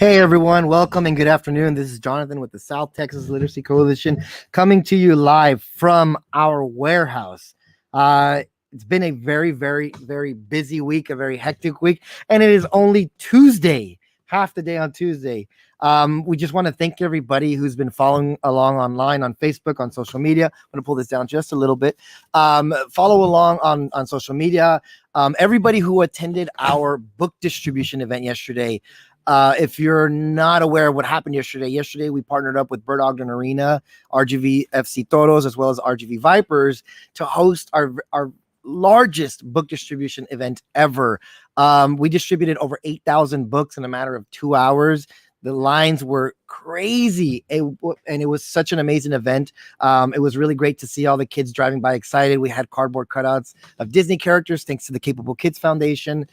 Hey everyone, welcome and good afternoon. This is Jonathan with the South Texas Literacy Coalition coming to you live from our warehouse. It's been a very busy week, a very hectic week, and it is only Tuesday, half the day on Tuesday. We just want to thank everybody who's been following along online on Facebook, on social media. I'm going to pull this down just a little bit. Follow along on social media. Everybody who attended our book distribution event yesterday. If you're not aware of what happened yesterday we partnered up with Bert Ogden Arena, RGV FC Toros, as well as RGV Vipers to host our largest book distribution event ever. We distributed over 8,000 books in a matter of 2 hours. The lines were crazy, and it was such an amazing event. It was really great to see all the kids driving by excited. We had cardboard cutouts of Disney characters, thanks to the Capable Kids Foundation.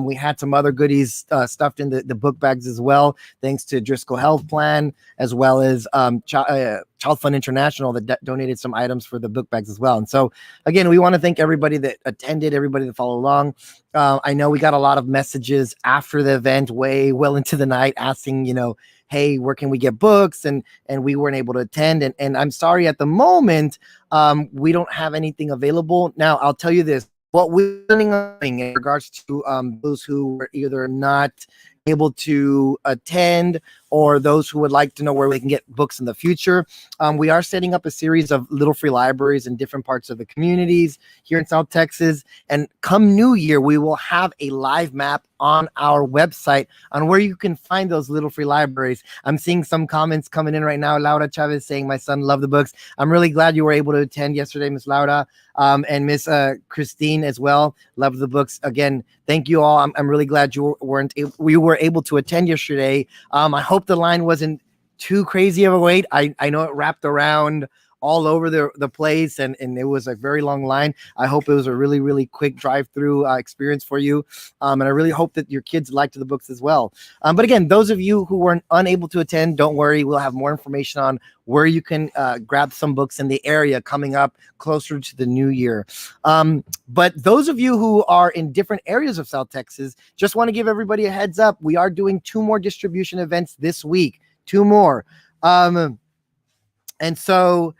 We had some other goodies stuffed in the book bags as well, thanks to Driscoll Health Plan, as well as Child Fund International that donated some items for the book bags as well. And so, again, we want to thank everybody that attended, everybody that followed along. I know we got a lot of messages after the event, way well into the night, asking, hey, where can we get books? And we weren't able to attend. And I'm sorry, at the moment, we don't have anything available. Now, I'll tell you this, what we're doing in regards to those who are either not able to attend or those who would like to know where we can get books in the future. We are setting up a series of little free libraries in different parts of the communities here in South Texas. And come New Year, we will have a live map on our website on where you can find those little free libraries. I'm seeing some comments coming in right now. Laura Chavez saying, my son loved the books. I'm really glad you were able to attend yesterday, Miss Laura, and Miss Christine as well. Loved the books. Again, thank you all. I'm really glad we were able to attend yesterday. I hope the line wasn't too crazy of a wait. I know it wrapped around all over the place, and it was a very long line. I hope it was a really quick drive-through experience for you, and I really hope that your kids liked the books as well. But again, those of you who were unable to attend, don't worry, we'll have more information on where you can grab some books in the area coming up closer to the new year. But those of you who are in different areas of South Texas, just want to give everybody a heads up. We are doing 2 more distribution events this week, 2 more. And so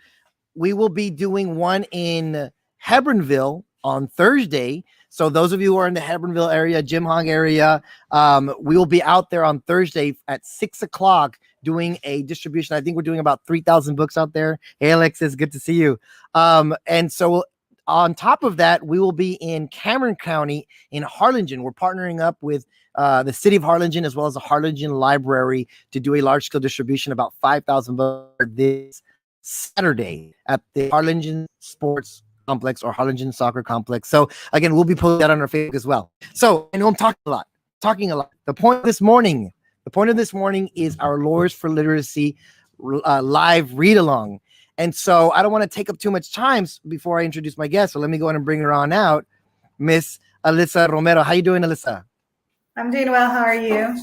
we will be doing one in Hebronville on Thursday. So those of you who are in the Hebronville area, Jim Hog area, we will be out there on Thursday at 6 o'clock doing a distribution. I think we're doing about 3,000 books out there. Hey, Alexis, good to see you. And so on top of that, we will be in Cameron County in Harlingen. We're partnering up with the city of Harlingen as well as the Harlingen Library to do a large-scale distribution, about 5,000 books this Saturday at the Harlingen Sports Complex or Harlingen Soccer Complex. So again, we'll be posting that on our Facebook as well. So I know I'm talking a lot. The point of this morning is our Lawyers for Literacy live read along. And so I don't want to take up too much time before I introduce my guest. So let me go ahead and bring her on out. Miss Alyssa Romero. How you doing, Alyssa? I'm doing well. How are you?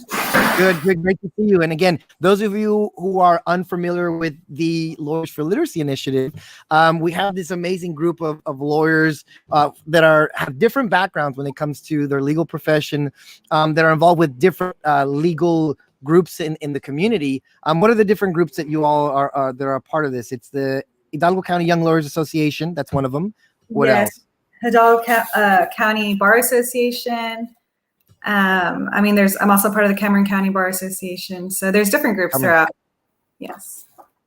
Good. Great to see you. And again, those of you who are unfamiliar with the Lawyers for Literacy initiative, we have this amazing group of lawyers that have different backgrounds when it comes to their legal profession, that are involved with different legal groups in the community. What are the different groups that you all are that are a part of this? It's the Hidalgo County Young Lawyers Association. That's one of them. What else? Hidalgo County Bar Association. I'm also part of the Cameron County Bar Association. So there's different groups throughout. Yes.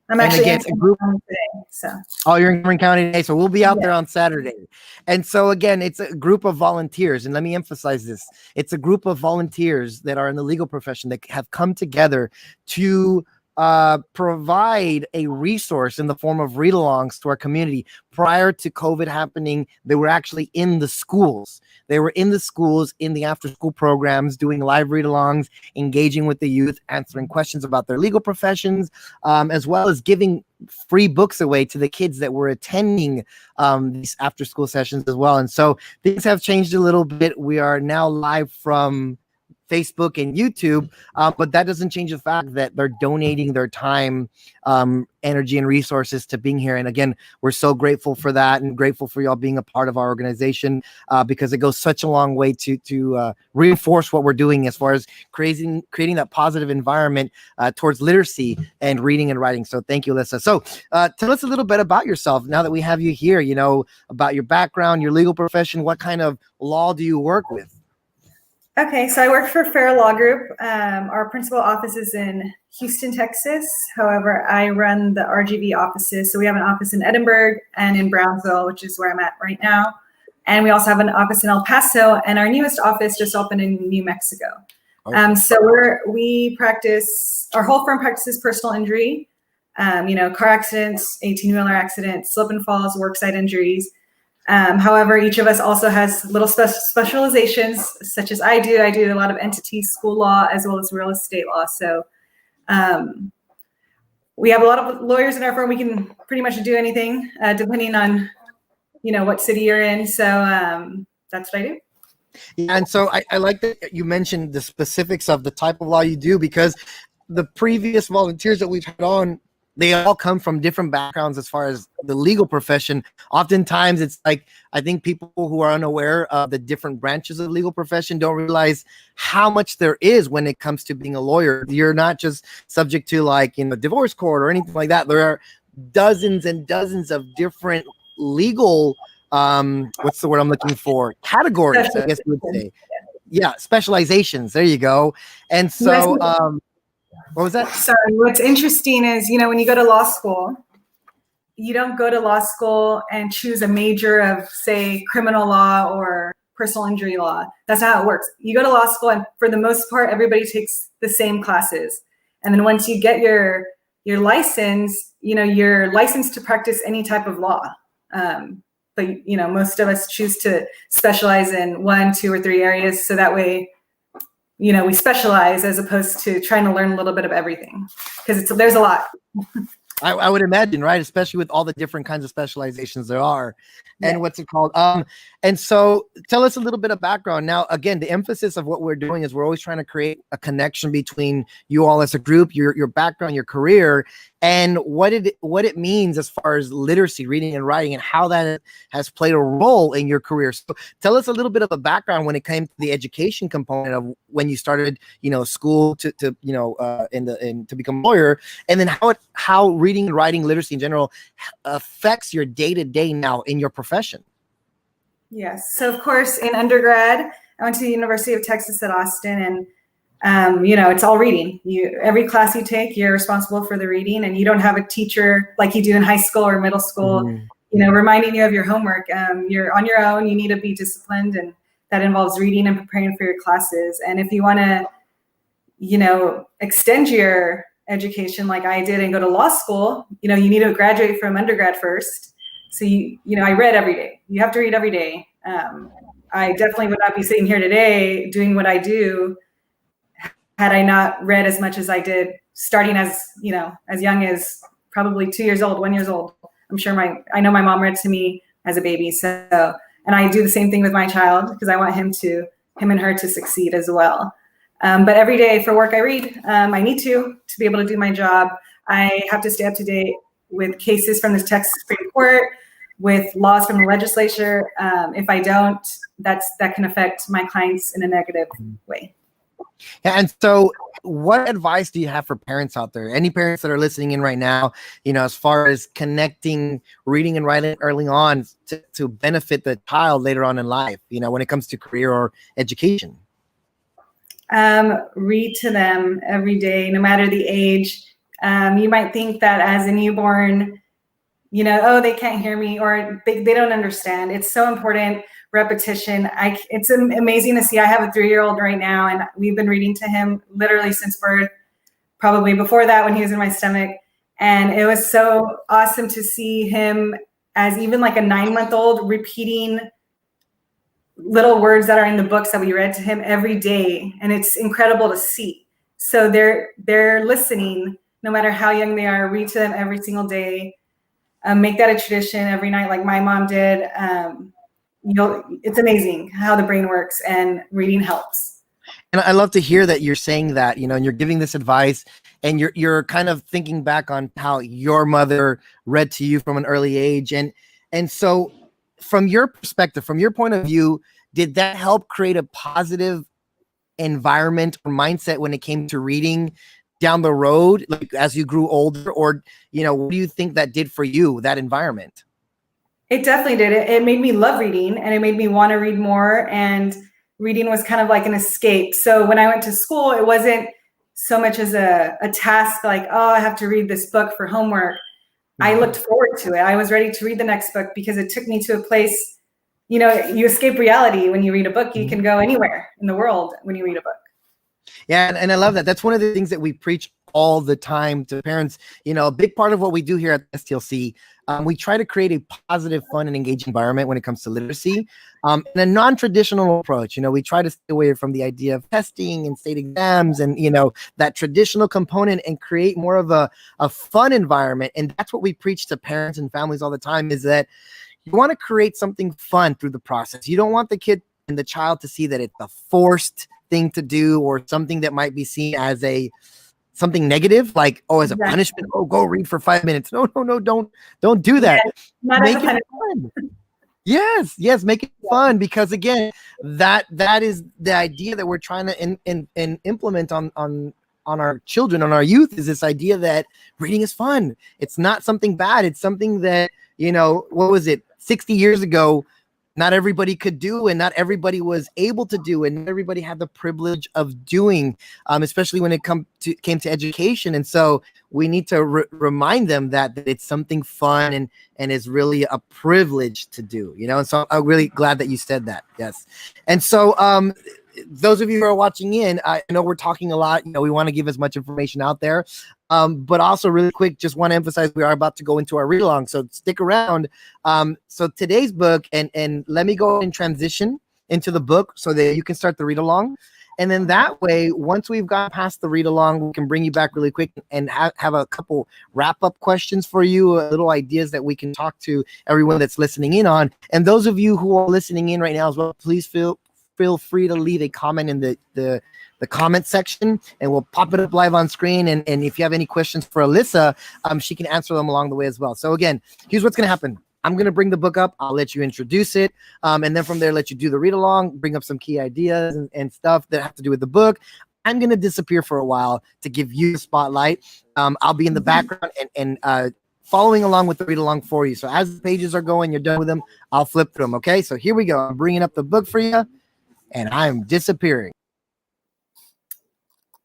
I'm actually in Cameron County today. So. Oh, you're in Cameron County today. So we'll be out there on Saturday. And so again, it's a group of volunteers. And let me emphasize this. It's a group of volunteers that are in the legal profession that have come together to provide a resource in the form of read-alongs to our community. Prior to COVID happening, they were actually in the schools. They were in the schools, in the after-school programs, doing live read-alongs, engaging with the youth, answering questions about their legal professions, as well as giving free books away to the kids that were attending these after-school sessions as well. And so things have changed a little bit. We are now live from Facebook and YouTube, but that doesn't change the fact that they're donating their time, energy, and resources to being here. And again, we're so grateful for that, and grateful for y'all being a part of our organization, because it goes such a long way to reinforce what we're doing as far as creating that positive environment towards literacy and reading and writing. So thank you, Alyssa. So tell us a little bit about yourself now that we have you here, about your background, your legal profession. What kind of law do you work with? Okay, so I work for Fair Law Group. Our principal office is in Houston, Texas. However, I run the RGV offices. So we have an office in Edinburgh and in Brownsville, which is where I'm at right now. And we also have an office in El Paso, and our newest office just opened in New Mexico. Okay. So we practice, our whole firm practices personal injury, car accidents, 18-wheeler accidents, slip and falls, worksite injuries. However, each of us also has little specializations, such as I do. I do a lot of entity school law as well as real estate law. So we have a lot of lawyers in our firm. We can pretty much do anything depending on, what city you're in. So that's what I do. Yeah, and so I like that you mentioned the specifics of the type of law you do, because the previous volunteers that we've had on, they all come from different backgrounds as far as the legal profession. Oftentimes it's like, I think people who are unaware of the different branches of the legal profession don't realize how much there is when it comes to being a lawyer. You're not just subject to divorce court or anything like that. There are dozens and dozens of different legal, what's the word I'm looking for? Categories, I guess you would say. Yeah, specializations. There you go. And so, what was that? Sorry, what's interesting is, when you go to law school, you don't go to law school and choose a major of, say, criminal law or personal injury law. That's not how it works. You go to law school, and for the most part, everybody takes the same classes. And then once you get your license, you're licensed to practice any type of law. But, most of us choose to specialize in 1, 2, or 3 areas. So that way, we specialize as opposed to trying to learn a little bit of everything, because there's a lot. I would imagine, right? Especially with all the different kinds of specializations there are. And what's it called? And so tell us a little bit of background. Now, again, the emphasis of what we're doing is we're always trying to create a connection between you all as a group, your background, your career, and what it means as far as literacy, reading and writing, and how that has played a role in your career. So tell us a little bit of a background when it came to the education component of when you started, school to become a lawyer, and then how reading and writing, literacy in general affects your day-to-day now in your profession. Yes. So of course, in undergrad, I went to the University of Texas at Austin, and it's all reading. Every class you take, you're responsible for the reading, and you don't have a teacher like you do in high school or middle school, reminding you of your homework. You're on your own. You need to be disciplined, and that involves reading and preparing for your classes. And if you want to, extend your education like I did and go to law school, you need to graduate from undergrad first. So I read every day. You have to read every day. I definitely would not be sitting here today doing what I do had I not read as much as I did, starting as young as probably 2 years old, 1 year old. I'm sure I know my mom read to me as a baby. So, and I do the same thing with my child, because I want him and her to succeed as well. But every day for work I read. I need to be able to do my job. I have to stay up to date with cases from the Texas Supreme Court, with laws from the legislature. If I don't, that can affect my clients in a negative way. Yeah, and so what advice do you have for parents out there? Any parents that are listening in right now, as far as connecting reading and writing early on to benefit the child later on in life, when it comes to career or education? Read to them every day, no matter the age. You might think that as a newborn, they can't hear me, or they don't understand. It's so important. Repetition. It's amazing to see. I have a 3-year-old right now, and we've been reading to him literally since birth, probably before that when he was in my stomach. And it was so awesome to see him as even like a 9-month-old repeating little words that are in the books that we read to him every day. And it's incredible to see. So they're listening no matter how young they are. Read to them every single day. Make that a tradition every night like my mom did. It's amazing how the brain works, and reading helps. And I love to hear that you're saying that, you know, and you're giving this advice, and you're kind of thinking back on how your mother read to you from an early age. And so from your perspective, from your point of view, did that help create a positive environment or mindset when it came to reading down the road, like as you grew older? Or, you know, what do you think that did for you, that environment? It definitely did. It made me love reading, and it made me want to read more. And reading was kind of like an escape. So when I went to school, it wasn't so much as a task like, oh, I have to read this book for homework. I looked forward to it. I was ready to read the next book because it took me to a place, you know, you escape reality when you read a book. You can go anywhere in the world when you read a book. Yeah, and I love that. That's one of the things that we preach all the time to parents. You know, a big part of what we do here at STLC, we try to create a positive, fun, and engaging environment when it comes to literacy, and a non-traditional approach. You know, we try to stay away from the idea of testing and state exams and, you know, that traditional component, and create more of a fun environment. And that's what we preach to parents and families all the time, is that you want to create something fun through the process. You don't want the kid and the child to see that it's a forced thing to do, or something that might be seen as something negative, like, oh, as a punishment, oh, go read for 5 minutes. No, don't do that. Yeah, make it fun. Yes, make it fun, because again, that is the idea that we're trying to implement on our children, on our youth, is this idea that reading is fun. It's not something bad. It's something that, you know, what was it, 60 years ago, not everybody could do, and not everybody was able to do, and not everybody had the privilege of doing, especially when it came to education. And so we need to remind them that it's something fun and is really a privilege to do, you know. And so I'm really glad that you said that. Yes. And so those of you who are watching in, I know we're talking a lot. You know, we want to give as much information out there. But also really quick, just want to emphasize we are about to go into our read along. So stick around. So today's book, and let me go and transition into the book so that you can start the read along. And then that way, once we've gone past the read along, we can bring you back really quick and have a couple wrap up questions for you, little ideas that we can talk to everyone that's listening in on. And those of you who are listening in right now as well, please feel free to leave a comment in the comment section, and we'll pop it up live on screen. And if you have any questions for Alyssa, she can answer them along the way as well. So again, here's what's going to happen. I'm going to bring the book up. I'll let you introduce it. And then from there, let you do the read along, bring up some key ideas and stuff that have to do with the book. I'm going to disappear for a while to give you the spotlight. I'll be in the background and following along with the read along for you. So as the pages are going, you're done with them, I'll flip through them. Okay, so here we go. I'm bringing up the book for you, and I'm disappearing.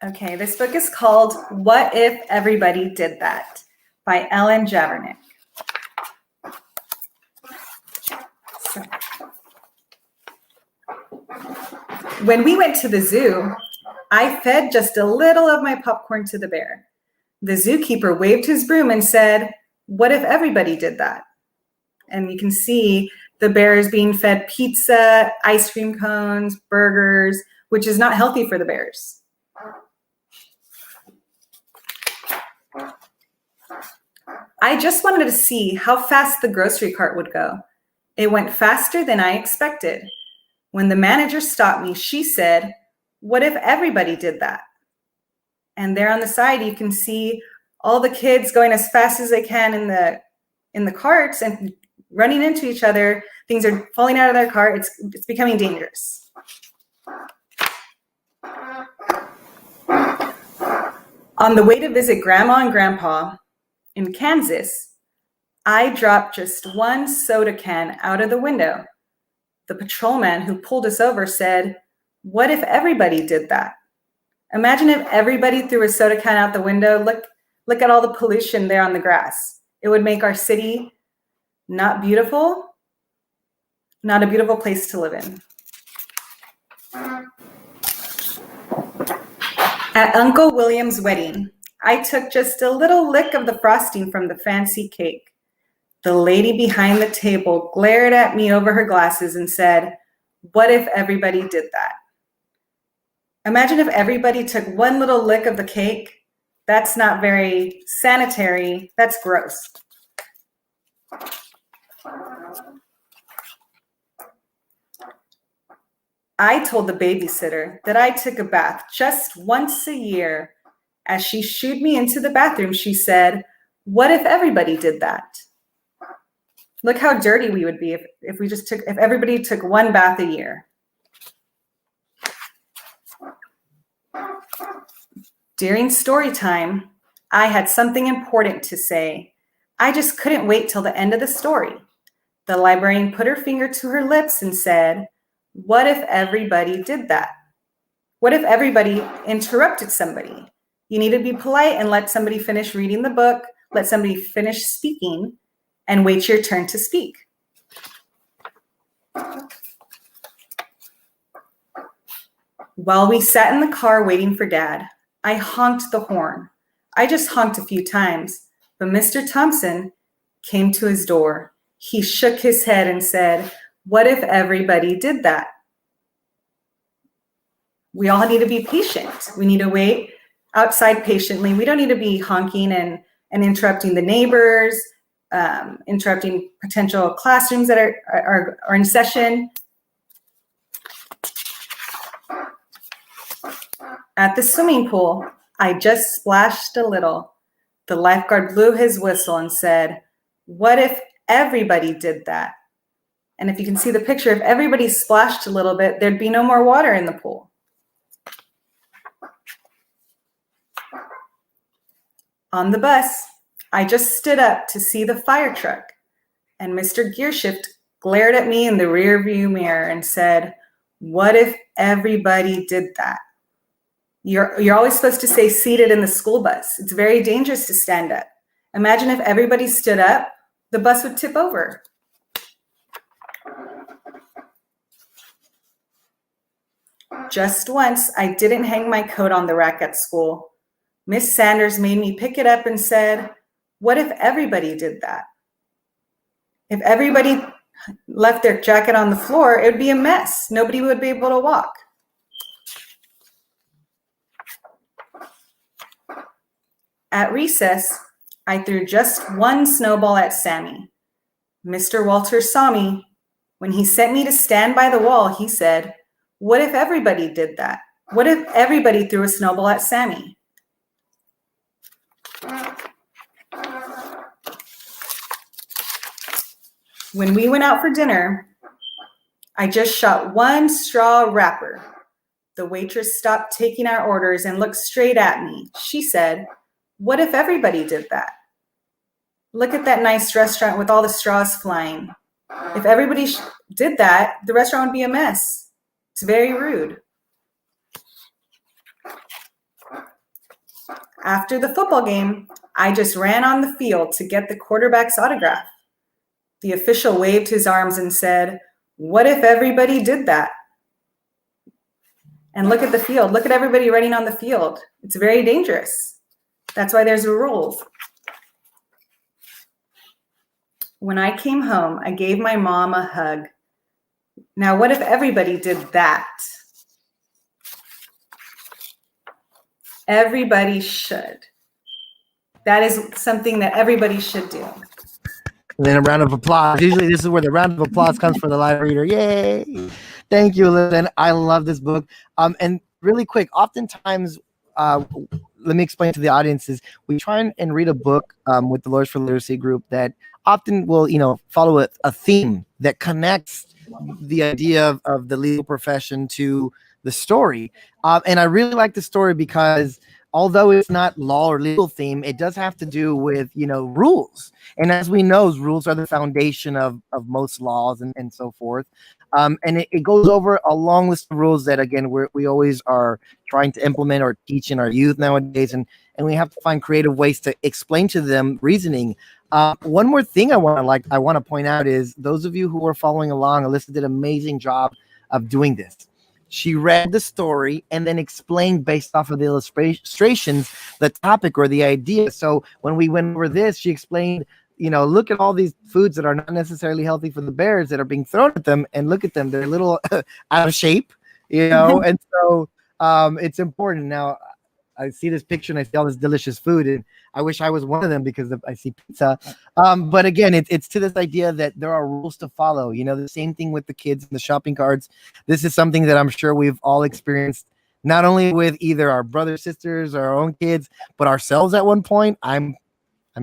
Okay, this book is called What If Everybody Did That by Ellen Javernick. So, when we went to the zoo, I fed just a little of my popcorn to the bear. The zookeeper waved his broom and said, "What if everybody did that?" And you can see the bear is being fed pizza, ice cream cones, burgers, which is not healthy for the bears. I just wanted to see how fast the grocery cart would go. It went faster than I expected. When the manager stopped me, she said, "What if everybody did that?" And there on the side, you can see all the kids going as fast as they can in the carts and running into each other. Things are falling out of their cart. It's becoming dangerous. On the way to visit Grandma and Grandpa in Kansas, I dropped just one soda can out of the window. The patrolman who pulled us over said, "What if everybody did that?" Imagine if everybody threw a soda can out the window. Look at all the pollution there on the grass. It would make our city not beautiful, not a beautiful place to live in. At Uncle William's wedding, I took just a little lick of the frosting from the fancy cake. The lady behind the table glared at me over her glasses and said, "What if everybody did that?" Imagine if everybody took one little lick of the cake. That's not very sanitary. That's gross. I told the babysitter that I took a bath just once a year. As she shooed me into the bathroom, she said, "What if everybody did that?" Look how dirty we would be if everybody took one bath a year. During story time, I had something important to say. I just couldn't wait till the end of the story. The librarian put her finger to her lips and said, "What if everybody did that? What if everybody interrupted somebody? You need to be polite and let somebody finish reading the book, let somebody finish speaking, and wait your turn to speak." While we sat in the car waiting for Dad, I honked the horn. I just honked a few times, but Mr. Thompson came to his door. He shook his head and said, "What if everybody did that?" We all need to be patient. We need to wait outside patiently. We don't need to be honking and interrupting the neighbors, interrupting potential classrooms that are in session. At the swimming pool, I just splashed a little. The lifeguard blew his whistle and said, "What if everybody did that?" And if you can see the picture, if everybody splashed a little bit, there'd be no more water in the pool. On the bus, I just stood up to see the fire truck, and Mr. Gearshift glared at me in the rearview mirror and said, "What if everybody did that?" You're always supposed to stay seated in the school bus. It's very dangerous to stand up. Imagine if everybody stood up, the bus would tip over. Just once, I didn't hang my coat on the rack at school. Miss Sanders made me pick it up and said, "What if everybody did that?" If everybody left their jacket on the floor, it would be a mess. Nobody would be able to walk. At recess, I threw just one snowball at Sammy. Mr. Walters saw me. When he sent me to stand by the wall, he said, "What if everybody did that? What if everybody threw a snowball at Sammy?" When we went out for dinner, I just shot one straw wrapper. The waitress stopped taking our orders and looked straight at me. She said, "What if everybody did that? Look at that nice restaurant with all the straws flying. If everybody did that, the restaurant would be a mess. It's very rude." After the football game, I just ran on the field to get the quarterback's autograph. The official waved his arms and said, "What if everybody did that?" And look at the field. Look at everybody running on the field. It's very dangerous. That's why there's rules. When I came home, I gave my mom a hug. Now, what if everybody did that? Everybody should. That is something that everybody should do. And then a round of applause. Usually this is where the round of applause comes for the live reader. Yay. Thank you, Lynn. I love this book. And really quick, oftentimes, let me explain to the audiences, we try and read a book with the Lawyers for Literacy group that often will, follow a theme that connects the idea of the legal profession to the story. And I really like the story because although it's not law or legal theme, it does have to do with, rules. And as we know, rules are the foundation of most laws and so forth. And it goes over a long list of rules that, again, we always are trying to implement or teach in our youth nowadays. And we have to find creative ways to explain to them reasoning. One more thing I want to point out is those of you who are following along, Alyssa did an amazing job of doing this. She read the story and then explained based off of the illustrations, the topic or the idea. So when we went over this, she explained, look at all these foods that are not necessarily healthy for the bears that are being thrown at them, and look at them. They're a little out of shape, and so it's important. Now, I see this picture and I see all this delicious food, and I wish I was one of them because I see pizza. But again, it's to this idea that there are rules to follow. You know, the same thing with the kids and the shopping carts. This is something that I'm sure we've all experienced, not only with either our brothers, sisters, or our own kids, but ourselves at one point. I'm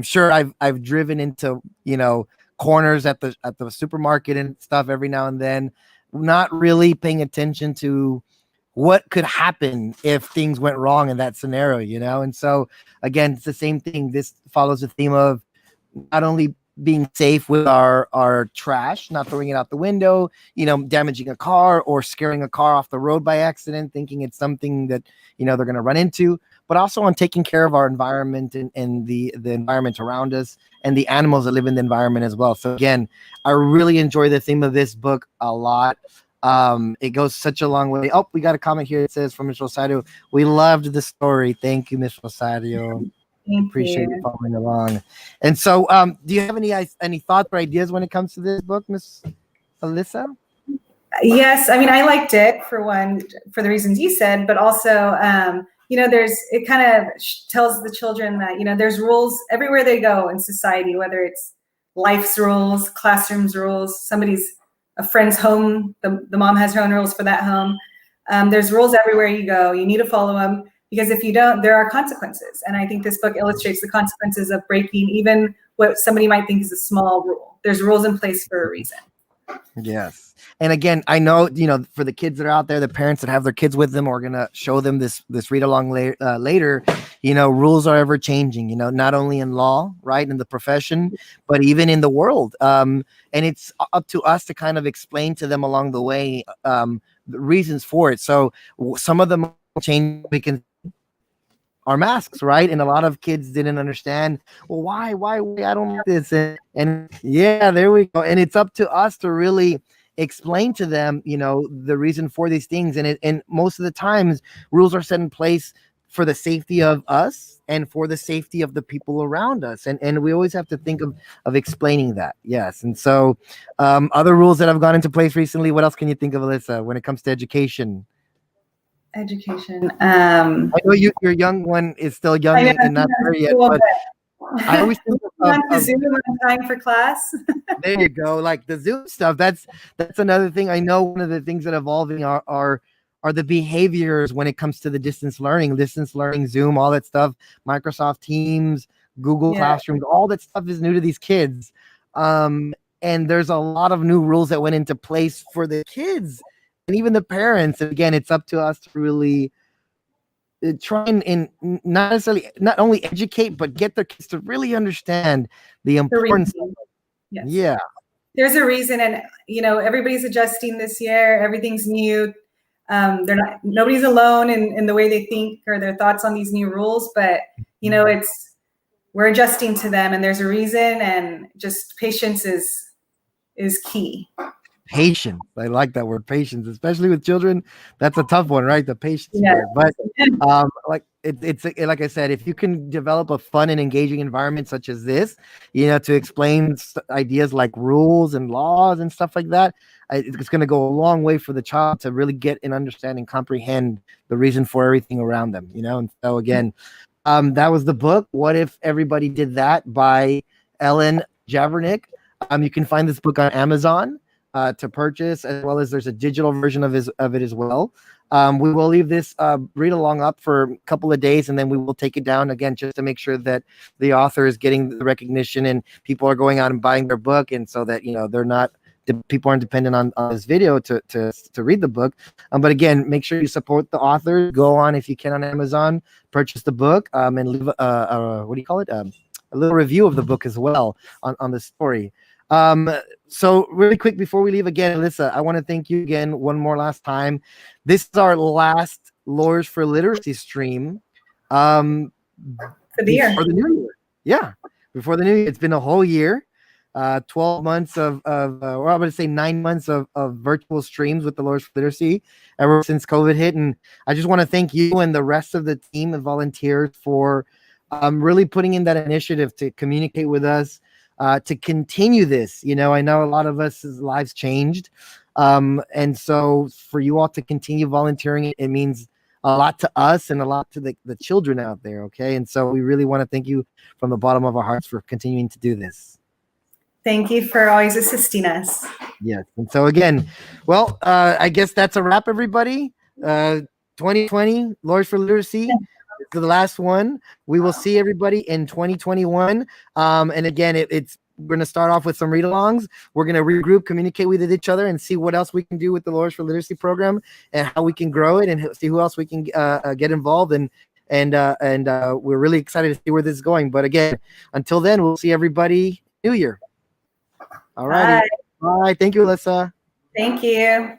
sure I've driven into, you know, corners at the supermarket and stuff every now and then, not really paying attention to what could happen if things went wrong in that scenario, you know? And so again, it's the same thing. This follows the theme of not only being safe with our trash, not throwing it out the window, you know, damaging a car or scaring a car off the road by accident, thinking it's something that, you know, they're going to run into, but also on taking care of our environment and the environment around us and the animals that live in the environment as well. So again, I really enjoy the theme of this book a lot. It goes such a long way. Oh, we got a comment here. It says from Ms. Rosario, we loved the story. Thank you, Ms. Rosario. Appreciate you following along. And so, do you have any thoughts or ideas when it comes to this book, Ms. Alyssa? Yes, I mean, I liked it for one, for the reasons you said, but also, you know, it kind of tells the children that, you know, there's rules everywhere they go in society, whether it's life's rules, classroom's rules, a friend's home, the mom has her own rules for that home. There's rules everywhere you go. You need to follow them, because if you don't, there are consequences. And I think this book illustrates the consequences of breaking even what somebody might think is a small rule. There's rules in place for a reason. Yes. And again, I know, you know, for the kids that are out there, the parents that have their kids with them are going to show them this read along later, you know, rules are ever changing, you know, not only in law, right, in the profession, but even in the world. And it's up to us to kind of explain to them along the way the reasons for it. So some of them change, we can our masks, right? And a lot of kids didn't understand, well, why I don't like this. And yeah, there we go. And it's up to us to really explain to them, you know, the reason for these things. And most of the times rules are set in place for the safety of us and for the safety of the people around us. And we always have to think of explaining that. Yes. And so other rules that have gone into place recently, what else can you think of, Alyssa, when it comes to education? Education. I know your young one is still young and not there yet, but I always think of Zoom on time for class. There you go. Like the Zoom stuff. That's another thing. I know one of the things that evolving are the behaviors when it comes to the distance learning, Zoom, all that stuff, Microsoft Teams, Google Classrooms, all that stuff is new to these kids. And there's a lot of new rules that went into place for the kids and even the parents. And again, it's up to us to really try and not only educate, but get their kids to really understand the importance. Yes. Yeah. There's a reason. And, you know, everybody's adjusting this year. Everything's new. Nobody's alone in the way they think or their thoughts on these new rules, but, you know, we're adjusting to them, and there's a reason, and just patience is key. Patience. I like that word, patience, especially with children. That's a tough one, right? The patience word. But like it's like I said, if you can develop a fun and engaging environment such as this, you know, to explain ideas like rules and laws and stuff like that, it's going to go a long way for the child to really get and understand and comprehend the reason for everything around them, you know. And so again, that was the book, What If Everybody Did That, by Ellen Javernick. You can find this book on Amazon to purchase, as well as there's a digital version of it as well. We will leave this read along up for a couple of days, and then we will take it down again just to make sure that the author is getting the recognition and people are going out and buying their book, and so that, you know, people aren't dependent on this video to read the book. But again, make sure you support the author. Go on, if you can, on Amazon, purchase the book, and leave a little review of the book as well on the story. So really quick before we leave, again, Alyssa, I want to thank you again last time. This is our last Lawyers for Literacy stream for the year. Before the new year. Yeah, before the new year. It's been a whole year, 12 months or I'm going to say 9 months of virtual streams with the Lawyers for Literacy ever since COVID hit. And I just want to thank you and the rest of the team and volunteers for really putting in that initiative to communicate with us, to continue this. You know, I know a lot of us' lives changed. And so for you all to continue volunteering, it means a lot to us and a lot to the children out there. Okay. And so we really want to thank you from the bottom of our hearts for continuing to do this. Thank you for always assisting us. Yes. And so again, well, I guess that's a wrap, everybody. 2020 Lawyers for Literacy. It's the last one. We will see everybody in 2021. And again, we're going to start off with some read-alongs. We're going to regroup, communicate with each other, and see what else we can do with the Lawyers for Literacy program and how we can grow it and see who else we can get involved in. And we're really excited to see where this is going. But again, until then, we'll see everybody New Year. All right. Bye. Thank you, Alyssa. Thank you.